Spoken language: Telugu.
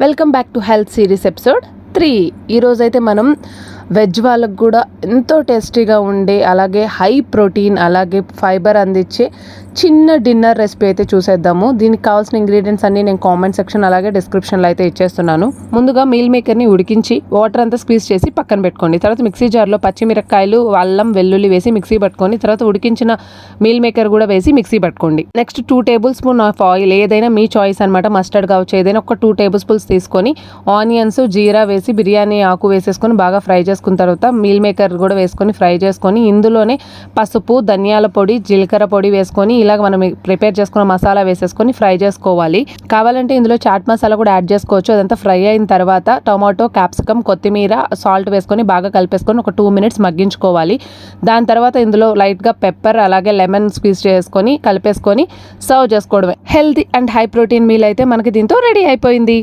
Welcome back to health series episode 3. ఈరోజైతే మనం వెజ్ వాళ్ళకు కూడా ఎంతో టేస్టీగా ఉండే అలాగే హై ప్రోటీన్ అలాగే ఫైబర్ అందించే చిన్న డిన్నర్ రెసిపీ అయితే చూసేద్దాము. దీనికి కావాల్సిన ఇంగ్రీడియంట్స్ అన్నీ నేను కామెంట్ సెక్షన్ అలాగే డిస్క్రిప్షన్లో అయితే ఇచ్చేస్తున్నాను. ముందుగా మీల్ మేకర్ని ఉడికించి వాటర్ అంతా స్క్వీజ్ చేసి పక్కన పెట్టుకోండి. తర్వాత మిక్సీ జార్లో పచ్చిమిరపకాయలు అల్లం వెల్లుల్లి వేసి మిక్సీ పట్టుకోండి. తర్వాత ఉడికించిన మీల్ మేకర్ కూడా వేసి మిక్సీ పట్టుకోండి. Next 2 table spoon of oil, ఏదైనా మీ చాయిస్ అనమాట, మస్టర్డ్ కావచ్చు, ఏదైనా ఒక 2 టేబుల్ స్పూన్స్ తీసుకొని ఆనియన్స్ జీరా వేసి బిర్యానీ ఆకు వేసేసుకొని బాగా ఫ్రై చేసుకున్న తర్వాత మీల్ మేకర్ కూడా వేసుకొని ఫ్రై చేసుకొని ఇందులోనే పసుపు, ధనియాల పొడి, జీలకర్ర పొడి వేసుకొని ఇలాగ మనం ప్రిపేర్ చేసుకున్న మసాలా వేసేసుకొని ఫ్రై చేసుకోవాలి. కావాలంటే ఇందులో చాట్ మసాలా కూడా యాడ్ చేసుకోవచ్చు. అదంతా ఫ్రై అయిన తర్వాత టొమాటో, క్యాప్సికమ్, కొత్తిమీర, సాల్ట్ వేసుకొని బాగా కలిపేసుకొని ఒక 2 మినిట్స్ మగ్గించుకోవాలి. దాని తర్వాత ఇందులో లైట్గా పెప్పర్ అలాగే లెమన్ స్క్వీజ్ చేసుకొని కలిపేసుకొని సర్వ్ చేసుకోవడమే. Healthy and high protein meal అయితే మనకి దీంతో రెడీ అయిపోయింది.